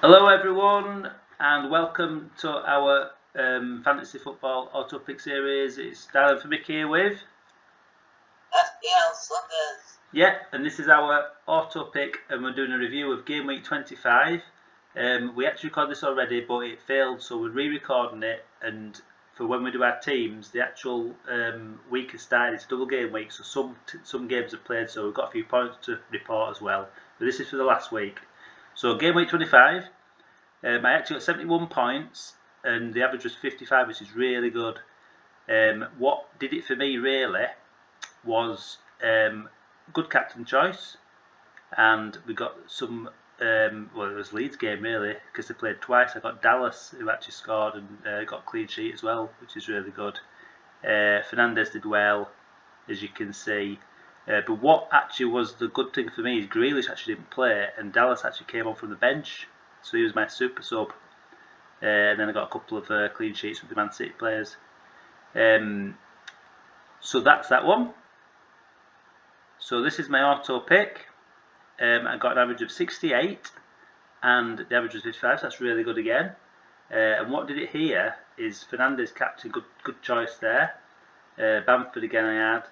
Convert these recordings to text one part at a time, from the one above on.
Hello everyone and welcome to our Fantasy Football AutoPick series. It's DialM4Mick here with FPL Suggers. Yeah, and this is our AutoPick and we're doing a review of Game Week 25. We actually recorded this already but it failed, so we're re-recording it, and for when we do our teams the actual week has started. It's double game week, so some games are played, so we've got a few points to report as well, but this is for the last week. So Game Week 25, I actually got 71 points and the average was 55, which is really good. What did it for me really was good captain choice, and we got some, well, it was Leeds game really, because they played twice. I got Dallas, who actually scored and got a clean sheet as well, which is really good. Fernandez did well, as you can see. But what actually was the good thing for me is Grealish actually didn't play, and Dallas actually came on from the bench, so he was my super sub. And then I got a couple of clean sheets with the Man City players. So that's that one. So this is my auto pick. I got an average of 68 and the average was 55, so that's really good again. And what did it here is Fernandez captain, good choice there. Bamford again I had,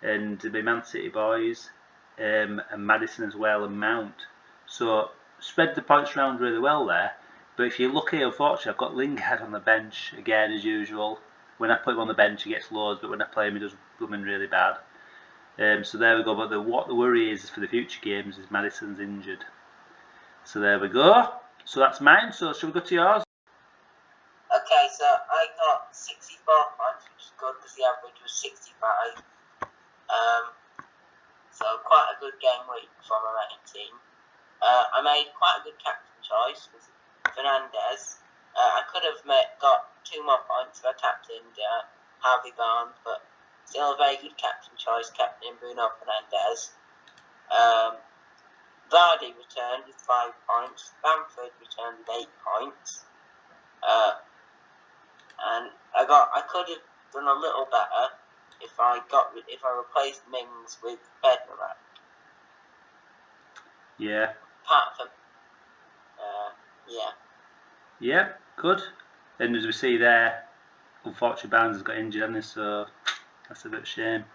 and the Man City boys, and Maddison as well, and Mount. So spread the points around really well there. But if you look here, unfortunately I've got Lingard on the bench again as usual. When I put him on the bench he gets loads, but when I play him he does blooming really bad. So there we go, but what the worry is for the future games is Maddison's injured. So there we go. So that's mine, so shall we go to yours? Okay, so I got 64 points, which is good because the average was 65. So quite a good game week for my main team. I made quite a good captain choice with Fernandez. I could have got 2 more points if I captained Harvey Barnes, but still a very good captain choice, captain Bruno Fernandez. Vardy returned with 5 points. Bamford returned with 8 points. And I could have done a little better if I replaced Mings with Bednarak. Yeah. Apart from, yeah. Yeah, good. And as we see there, unfortunately Barnes has got injured, hasn't he? So that's a bit of a shame.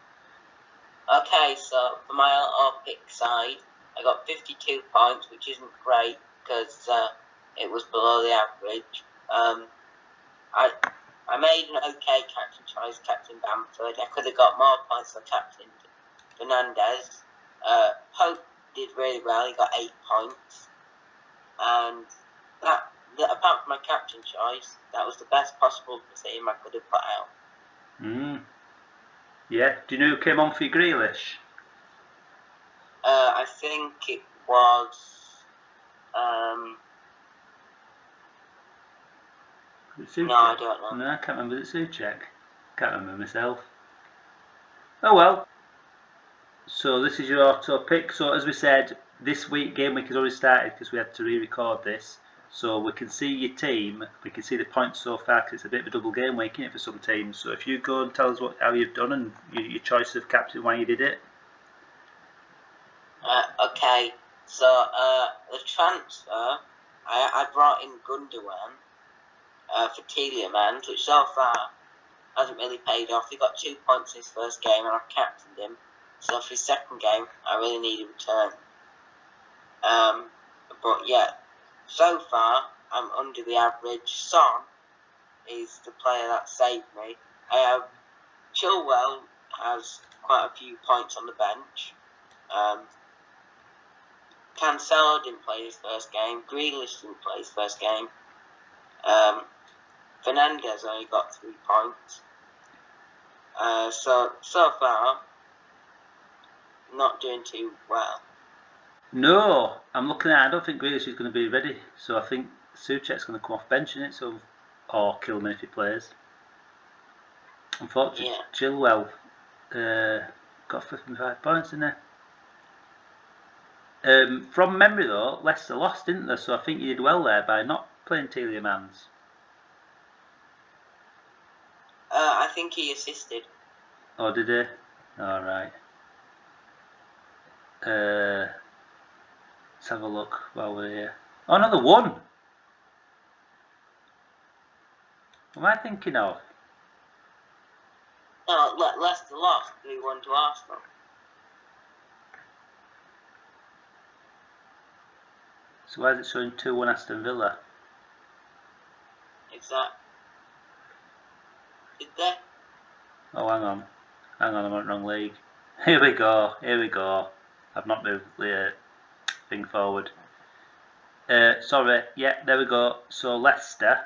Okay, so for my AutoPick side, I got 52 points, which isn't great because it was below the average. I made an okay captain choice, Captain Bamford. I could have got more points for Captain Fernandez. Pope did really well, he got 8 points. And that apart from my captain choice, that was the best possible team I could have put out. Yeah, do you know who came on for Grealish? I think it was no, I don't know. No, I can't remember. It's Suchek. Can't remember myself. Oh well. So this is your auto pick. So as we said, this week game week has already started because we had to re-record this. So we can see your team. We can see the points so far because it's a bit of a double game week, isn't it, for some teams. So if you go and tell us how you've done and your choice of captain, why you did it. Okay. So the transfer, I brought in Gundogan for Tielemans, which so far hasn't really paid off. He got 2 points in his first game and I captained him. So for his second game, I really need a return. But yeah, so far I'm under the average. Son is the player that saved me. Chilwell has quite a few points on the bench. Cancelo didn't play his first game. Grealish didn't play his first game. Fernandez only got 3 points. So far, not doing too well. No, I'm looking at it. I don't think Grealish is going to be ready. So I think Suchek's going to come off bench in it, so or kill him if he plays. Unfortunately, yeah. Chilwell got 55 points in there. From memory though, Leicester lost, didn't they? So I think you did well there by not playing Tielemans. I think he assisted. Oh, did he? Alright. Let's have a look while we're here. Oh no, they won! What am I thinking of? No, Leicester lost 3-1 to Arsenal. So why is it showing 2-1 Aston Villa? Exactly. Did they? Oh, hang on, I'm on the wrong league. Here we go. I've not moved the thing forward. Sorry, yeah, there we go. So Leicester.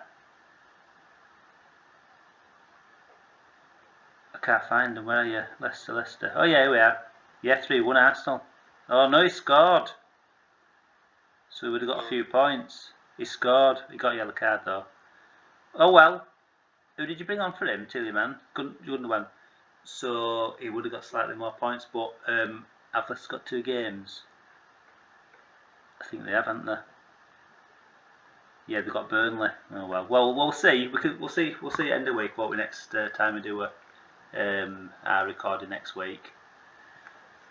I can't find them. Where are you? Leicester. Oh yeah, here we are. Yeah, 3-1 Arsenal. Oh no, he scored. So we would have got a few points. He scored. He got a yellow card though. Oh well. Who did you bring on for him? Tillman. You wouldn't have won. So he would have got slightly more points, but Athletic's got 2 games. I think they have, haven't they? Yeah, they've got Burnley. Oh well. Well, we'll see. We'll see at the end of the week what we next time we do our recording next week.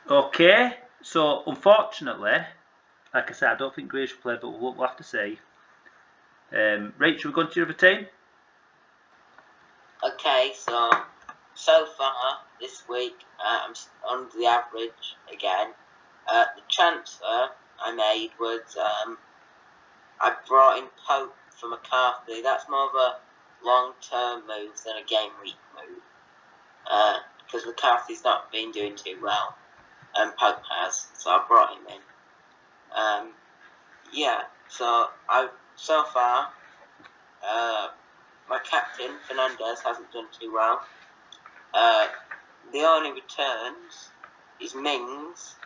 Okay. So unfortunately, like I said, I don't think Grace will play, but we'll have to see. Right, should we go into your other team? Okay, so far this week I'm under the average again. The transfer I made was I brought in Pope for McCarthy. That's more of a long-term move than a game week move, because McCarthy's not been doing too well, and Pope has, so I brought him in. Yeah, so far my captain Fernandez hasn't done too well. The only returns is Mings,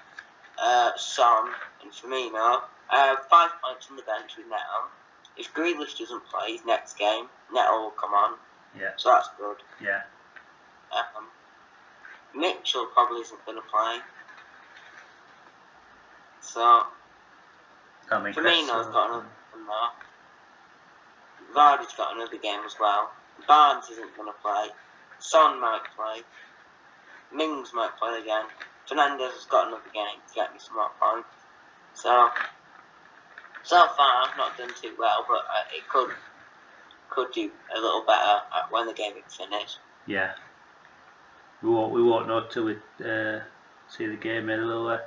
Son, and Firmino. I have 5 points on the bench with Neto. If Grealish doesn't play his next game, Neto will come on. Yeah. So that's good. Yeah. Mitchell probably isn't going to play. So Firmino's got another one there. Vardy's got another game as well. Barnes isn't going to play. Son might play. Mings might play again. Fernandez has got another game to get me some more points. So far I've not done too well, but it could do a little better when the game is finished. Yeah. We won't know till we see the game in a little.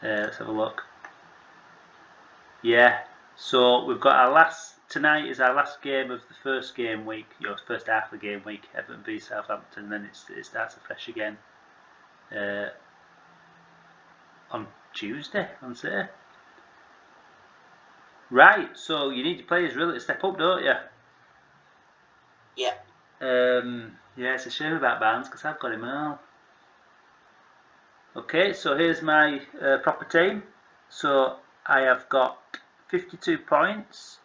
Let's have a look. Yeah. So we've got tonight is our last game of the first game week. First half of the game week. Everton v Southampton. Then it starts afresh again. On Tuesday, on Saturday. Right, so you need your players really to step up, don't you? Yeah. Yeah, it's a shame about Barnes because I've got him all. Okay, so here's my proper team. So I have got 52 points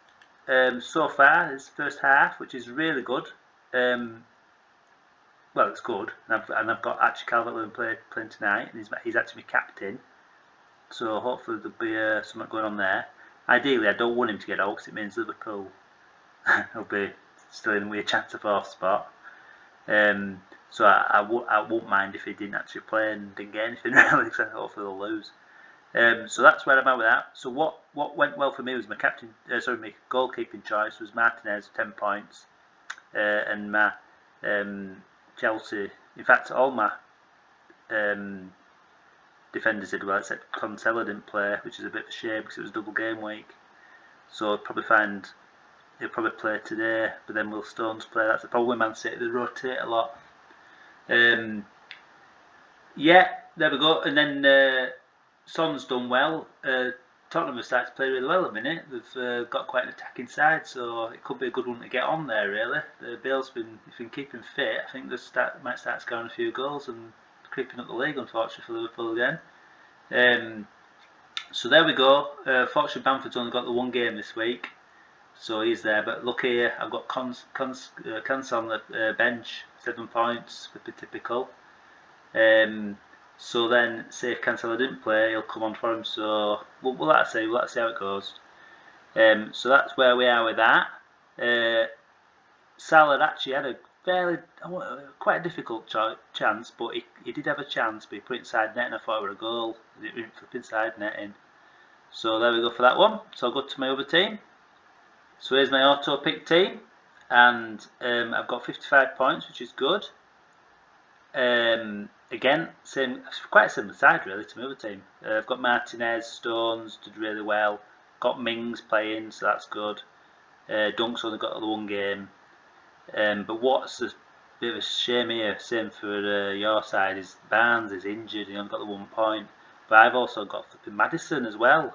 so far this first half, which is really good. Well, it's good, and I've got actually Calvert-Lewin playing tonight, and he's actually my captain. So hopefully there'll be something going on there. Ideally, I don't want him to get out because it means Liverpool will be still in with a chance of 4th spot. So I won't mind if he didn't actually play and didn't get anything really, because hopefully they'll lose. So that's where I'm at with that. So what went well for me was my my goalkeeping choice was Martinez, 10 points, and my Chelsea. In fact, all my defenders did well, except Cancelo didn't play, which is a bit of a shame because it was double game week. So he'll probably play today, but then will Stones play? That's the problem with Man City, they rotate a lot. Yeah, there we go. And then Son's done well. Tottenham have started to play really well at the minute. They've got quite an attacking side, so it could be a good one to get on there really. Bale's been keeping fit. I think they might start scoring a few goals and creeping up the league, unfortunately, for Liverpool again. So there we go. Fortunately, Bamford's only got the 1 game this week, so he's there. But look here, I've got Cons on the bench, 7 points, a bit typical. So then, say if Cancelo didn't play, he'll come on for him. So we'll have to see. We'll have to see how it goes. So that's where we are with that. Salah actually had a quite a difficult chance, but he did have a chance, but he put it inside net, and I thought it were a goal. It didn't flip inside net in. So there we go for that one. So I'll go to my other team. So here's my auto pick team. and I've got 55 points, which is good. Again, quite a similar side really to my other team. I've got Martinez, Stones did really well. Got Mings playing, so that's good. Dunk's only got the one game. But what's a bit of a shame here, same for your side, is Barnes is injured. He only got the 1 point. But I've also got flipping Madison as well.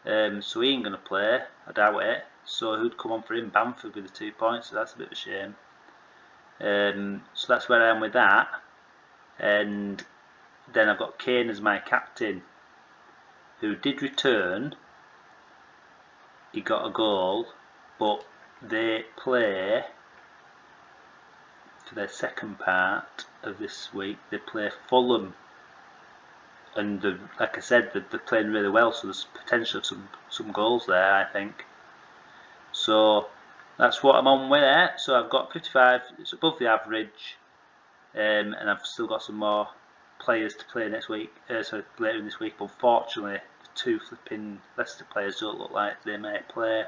So he ain't going to play, I doubt it. So who'd come on for him? Bamford with the 2 points, so that's a bit of a shame. So that's where I am with that. And then I've got Kane as my captain, who did return. He got a goal, but they play for their second part of this week. They play Fulham, and like I said, they're playing really well. So there's potential of some goals there, I think. So that's what I'm on with there. So I've got 55. It's above the average, and I've still got some more players to play next week. So later in this week, but unfortunately, the 2 flipping Leicester players don't look like they may play.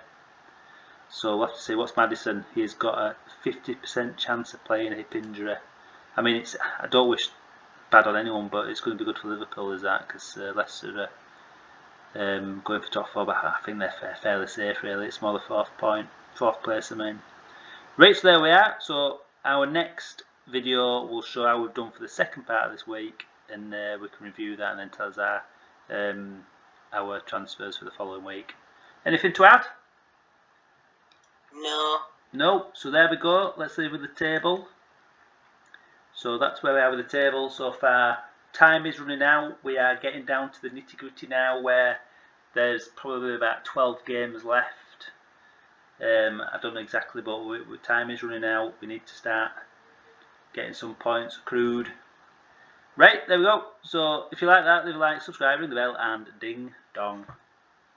So we'll have to see. What's Madison? He's got a 50% chance of playing a hip injury. I mean, I don't wish bad on anyone, but it's going to be good for Liverpool, is that? Because Leicester are going for top 4, but I think they're fairly safe, really. It's more the fourth place, I mean. Right, so there we are. So our next video will show how we've done for the second part of this week, and we can review that and then tell us our transfers for the following week. Anything to add? No. So there we go. Let's leave with the table. So that's where we are with the table so far. Time is running out. We are getting down to the nitty gritty now, where there's probably about 12 games left. I don't know exactly, but time is running out. We need to start getting some points accrued. Right, there we go. So if you like that, leave a like, subscribe, ring the bell, and ding dong.